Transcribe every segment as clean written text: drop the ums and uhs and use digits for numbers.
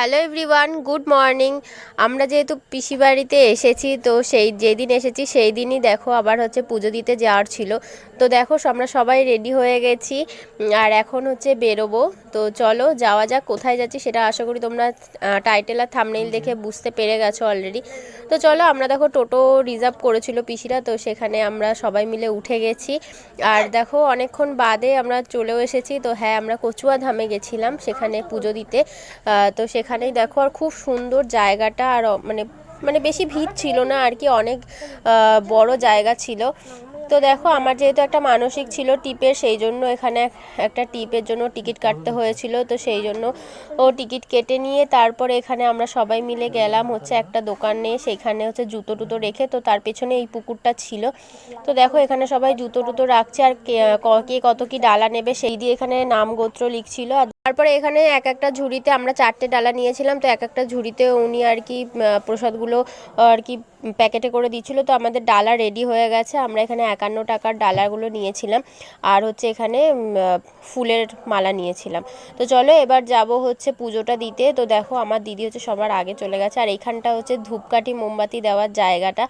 Hello everyone, good morning. আমরা যেহেতু পিসি বাড়িতে এসেছি, তো যেদিন এসেছি সেই দিনই দেখো আবার হচ্ছে পুজো দিতে যাওয়ার ছিল। তো দেখো আমরা সবাই রেডি হয়ে গেছি আর এখন হচ্ছে বেরোবো। তো চলো যাওয়া যাক। কোথায় যাচ্ছি সেটা আশা করি তোমরা টাইটেল আর থাম্বনেইল দেখে বুঝতে পেরে গেছো অলরেডি। তো চলো, আমরা দেখো টোটো রিজার্ভ করেছিল পিসিরা, তো সেখানে আমরা সবাই মিলে উঠে গেছি। আর দেখো অনেকক্ষণ বাদে আমরা চলেও এসেছি। তো হ্যাঁ, আমরা কচুয়া ধামে গেছিলাম সেখানে পুজো দিতে। তো সেখানেই দেখো, আর খুব সুন্দর জায়গাটা। আর মানে মানে বেশি ভিড় ছিল না আর কি, অনেক বড় জায়গা ছিল। তো দেখো আমার যেহেতু একটা মানসিক ছিল টিপের, সেই জন্য এখানে একটা টিপের জন্য টিকিট কাটতে হয়েছিল। তো সেই জন্য ও টিকিট কেটে নিয়ে তারপরে এখানে আমরা সবাই মিলে গেলাম হচ্ছে একটা দোকানে, সেখানে হচ্ছে জুতো টুতো রেখে, তো তার পেছনে এই পুকুরটা ছিল। তো দেখো এখানে সবাই জুতো টুতো রাখছে, আর কে কত কি ডালা নেবে সেই দিয়ে এখানে নাম গোত্র লিখছিল। আর তারপরে এখানে এক একটা ঝুড়িতে আমরা 4টে ডালা নিয়েছিলাম, তো এক একটা ঝুড়িতে উনি আর কি প্রসাদগুলো আর কি প্যাকেটে করে দিচ্ছিল। তো আমাদের ডালা রেডি হয়ে গেছে। আমরা এখানে 51 টাকার ডালাগুলো নিয়েছিলাম, আর হচ্ছে এখানে ফুলের মালা নিয়েছিলাম। তো চলো এবার যাব হচ্ছে পুজোটা দিতে। তো দেখো আমার দিদি হচ্ছে সবার আগে চলে গেছে, আর এইখানটা হচ্ছে ধূপকাঠি মোমবাতি দেওয়ার জায়গাটা।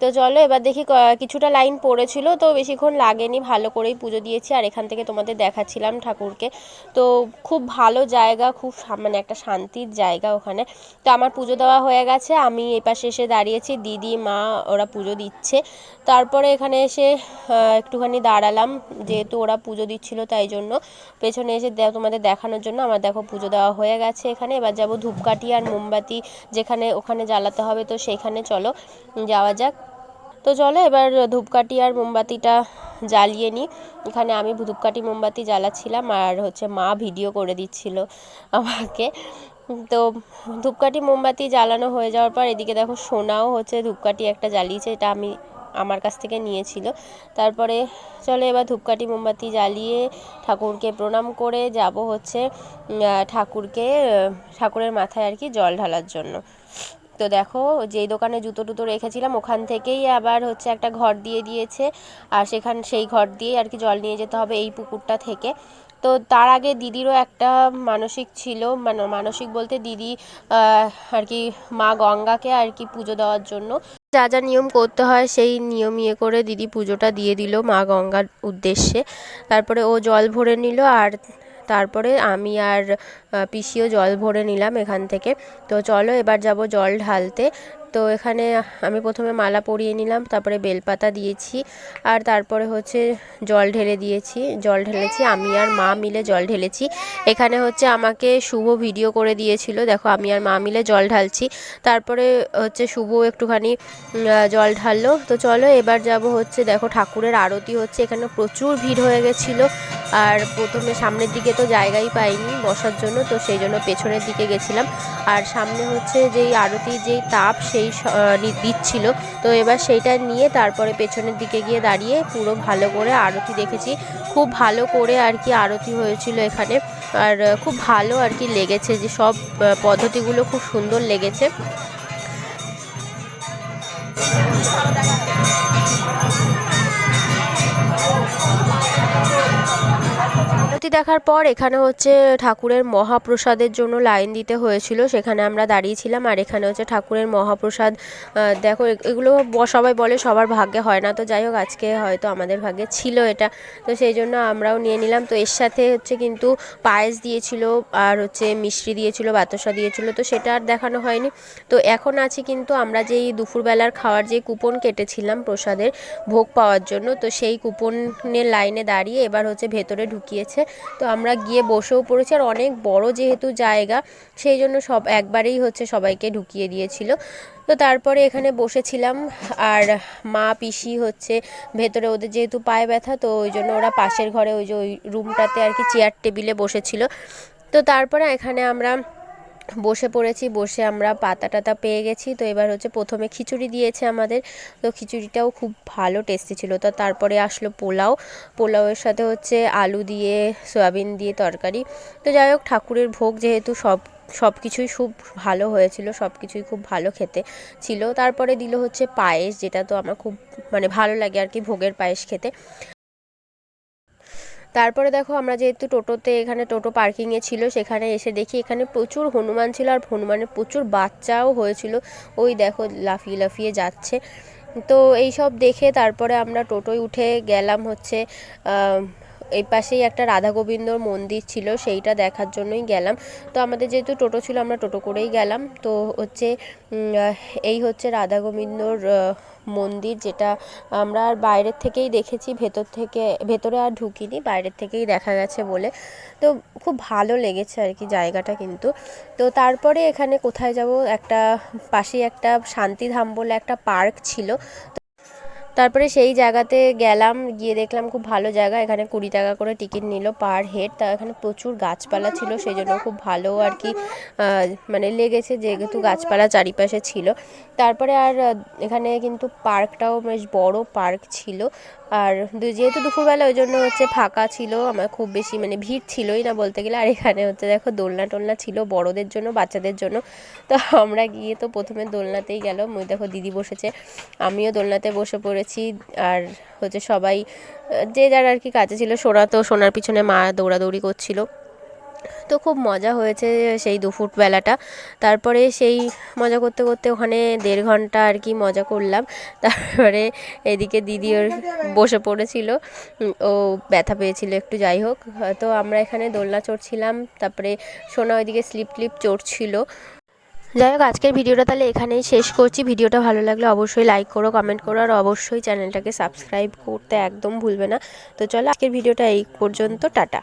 তো চলো এবার দেখি, কিছুটা লাইন পড়েছিল, তো বেশিক্ষণ লাগেনি, ভালো করেই পুজো দিয়েছি। আর এখান থেকে তোমাদের দেখাচ্ছিলাম ঠাকুরকে। তো খুব ভালো জায়গা, খুব মানে একটা শান্তির জায়গা ওখানে। তো আমার পুজো দেওয়া হয়ে গেছে, আমি এই পাশে এসে দাঁড়িয়েছি, দিদি মা ওরা পুজো দিচ্ছে। তারপরে এখানে এসে একটুখানি দাঁড়ালাম, যেহেতু ওরা পুজো দিচ্ছিল তাই জন্য পেছনে এসে তোমাদের দেখানোর জন্য। আমার দেখো পুজো দেওয়া হয়ে গেছে এখানে। এবার যাব ধূপকাঠি আর মোমবাতি যেখানে ওখানে জ্বালাতে হবে, তো সেইখানে চলো যাওয়া যাক। তো চলো এবার ধূপকাঠি আর মোমবাতিটা জ্বালিয়ে নিই। এখানে আমি ধূপকাঠি মোমবাতি জ্বালাচ্ছিলাম, আর হচ্ছে মা ভিডিও করে দিচ্ছিল আমাকে। তো ধূপকাঠি মোমবাতি জ্বালানো হয়ে যাওয়ার পর এদিকে দেখো সোনাও হচ্ছে ধূপকাঠি একটা জ্বালিয়েছে, এটা আমার কাছ থেকে নিয়েছিল। তারপরে চলো এবার ধূপকাঠি মোমবাতি জ্বালিয়ে ঠাকুরকে প্রণাম করে যাব হচ্ছে ঠাকুরের মাথায় আর কি জল ঢালার জন্য। তো দেখো যেই দোকানে জুতো টুতো রেখেছিলাম ওখান থেকেই আবার হচ্ছে একটা ঘর দিয়ে দিয়েছে, আর সেই ঘর দিয়ে আর কি জল নিয়ে যেতে হবে এই পুকুরটা থেকে। তো তার আগে দিদিরও একটা মানসিক ছিল, মানে মানসিক বলতে দিদি আর কি মা গঙ্গাকে আর কি পুজো দেওয়ার জন্য যা যা নিয়ম করতে হয় সেই নিয়ম করে দিদি পুজোটা দিয়ে দিল মা গঙ্গার উদ্দেশ্যে। তারপরে ও জল ভরে নিল, আর তারপরে আমি আর পিসিও জল ভরে নিলাম এখান থেকে। তো চলো এবার যাব জল ঢালতে। তো এখানে আমি প্রথমে মালা পরিয়ে নিলাম, তারপরে বেলপাতা দিয়েছি, আর তারপরে হচ্ছে জল ঢেলেছি, আমি আর মা মিলে জল ঢেলেছি। এখানে হচ্ছে আমাকে শুভ ভিডিও করে দিয়েছিল, দেখো আমি আর মা মিলে জল ঢালছি। তারপরে হচ্ছে শুভ একটুখানি জল ঢাললো। তো চলো এবার যাব হচ্ছে, দেখো ঠাকুরের আরতি হচ্ছে, এখানে প্রচুর ভিড় হয়ে গেছিলো। আর প্রথমে সামনের দিকে তো জায়গাই পাইনি বসার জন্য, তো সেই জন্য পেছনের দিকে গেছিলাম। আর সামনে হচ্ছে যেই আরতির যেই তাপ সেই দিচ্ছিল, তো এবার সেইটা নিয়ে তারপরে পেছনের দিকে গিয়ে দাঁড়িয়ে পুরো ভালো করে আরতি দেখেছি। খুব ভালো করে আর কি আরতি হয়েছিল এখানে, আর খুব ভালো আর কি লেগেছে, যে সব পদ্ধতিগুলো খুব সুন্দর লেগেছে। আরতি দেখার পর এখানে হচ্ছে ঠাকুরের মহাপ্রসাদের জন্য লাইন দিতে হয়েছিল, সেখানে আমরা দাঁড়িয়েছিলাম। আর এখানে হচ্ছে ঠাকুরের মহাপ্রসাদ, দেখো এগুলো সবাই বলে সবার ভাগ্যে হয় না, তো যাই হোক আজকে হয়তো আমাদের ভাগ্যে ছিল এটা, তো সেই জন্য আমরাও নিয়ে নিলাম। তো এর সাথে হচ্ছে কিন্তু পায়েস দিয়েছিল, আর হচ্ছে মিষ্টি দিয়েছিল, বাতাসা দিয়েছিল, তো সেটা আর দেখানো হয়নি। তো এখন আছে কিন্তু আমরা যেই দুপুরবেলার খাওয়ার যে কুপন কেটেছিলাম প্রসাদের ভোগ পাওয়ার জন্য, তো সেই কুপনের লাইনে দাঁড়িয়ে এবার হচ্ছে ভেতরে ঢুকিয়েছে। তো আমরা গিয়ে বসেও পড়েছি, আর অনেক বড় যেহেতু জায়গা সেই জন্য একবারেই হচ্ছে সবাইকে ঢুকিয়ে দিয়েছিল। তো তারপরে এখানে বসেছিলাম, আর মা পিসি হচ্ছে ভেতরে, ওদের যেহেতু পায়ে ব্যথা, তো ওই জন্য ওরা পাশের ঘরে ওই যে ওই রুমটাতে আর কি চেয়ার টেবিলে বসেছিল। তো তারপরে এখানে আমরা বসে পড়েছি, বসে আমরা পাতা টাতা পেয়ে গেছি। তো এবার হচ্ছে প্রথমে খিচুড়ি দিয়েছে আমাদের, তো খিচুড়িটাও খুব ভালো টেস্টি ছিল। তো তারপরে আসলো পোলাওয়ের সাথে হচ্ছে আলু দিয়ে সয়াবিন দিয়ে তরকারি। তো যাই হোক ঠাকুরের ভোগ যেহেতু সব কিছুই খুব ভালো হয়েছিল, সব কিছুই খুব ভালো খেতে ছিল। তারপরে দিল হচ্ছে পায়েস, যেটা তো আমার খুব মানে ভালো লাগে আর কি ভোগের পায়েস খেতে। তারপরে দেখো আমরা যেহেতু টোটোতে এখানে টোটো পার্কিংয়ে ছিল সেখানে এসে দেখি এখানে প্রচুর হনুমান ছিল আর হনুমানের প্রচুর বাচ্চাও হয়েছিল, ওই দেখো লাফিয়ে লাফিয়ে যাচ্ছে। তো এই সব দেখে তারপরে আমরা টোটোয় উঠে গেলাম হচ্ছে এই পাশেই একটা রাধা গোবিন্দর মন্দির ছিল, সেইটা দেখার জন্যই গেলাম। তো আমাদের যেহেতু টোটো ছিল আমরা টোটো করেই গেলাম। তো হচ্ছে এই হচ্ছে রাধা গোবিন্দর মন্দির, যেটা আমরা আর বাইরের থেকেই দেখেছি, ভেতরে আর ঢুকিনি, বাইরের থেকেই দেখা গেছে বলে। তো খুব ভালো লেগেছে আর কি জায়গাটা কিন্তু। তো তারপরে এখানে কোথায় যাব, একটা পাশেই একটা শান্তিধাম বলে একটা পার্ক ছিল, তারপরে সেই জায়গাতে গেলাম, গিয়ে দেখলাম খুব ভালো জায়গা, এখানে 20 টাকা করে টিকিট নিল পার হেড। তা এখানে প্রচুর গাছপালা ছিল, সেই জন্য খুব ভালো আর কি মানে লেগেছে, যেহেতু গাছপালা চারিপাশে ছিল। তারপরে আর এখানে কিন্তু পার্কটাও বেশ বড় পার্ক ছিল, আর যেহেতু দুপুরবেলা ওই জন্য হচ্ছে ফাঁকা ছিল, আমার খুব বেশি মানে ভিড় ছিলই না বলতে গেলে। আর এখানে হচ্ছে দেখো দোলনা টোলনা ছিল বড়দের জন্য বাচ্চাদের জন্য। তো আমরা গিয়ে তো প্রথমে দোলনাতেই গেল, ওই দেখো দিদি বসেছে, আমিও দোলনাতে বসে পড়েছি। আর হচ্ছে সবাই যে যার আর কি কাজে ছিল, সোনা তো সোনার পিছনে মা দৌড়াদৌড়ি করছিল। তো খুব মজা হয়েছে সেই দুপুরবেলাটা। তারপরে সেই মজা করতে করতে ওখানে 1.5 ঘন্টা আর কি মজা করলাম। তারপরে এদিকে দিদি ওর বসে পড়েছিল, ও ব্যথা পেয়েছিল একটু, যাই হোক। তো আমরা এখানে দোলনা চড়ছিলাম, তারপরে সোনা ওইদিকে স্লিপ ক্লিপ চড়ছিল। যাই হোক, আজকের ভিডিওটা তাহলে এখানেই শেষ করছি। ভিডিওটা ভালো লাগলে অবশ্যই লাইক করো, কমেন্ট করো, আর অবশ্যই চ্যানেলটাকে সাবস্ক্রাইব করতে একদম ভুলবে না। তো চলো আজকের ভিডিওটা এই পর্যন্ত, টাটা।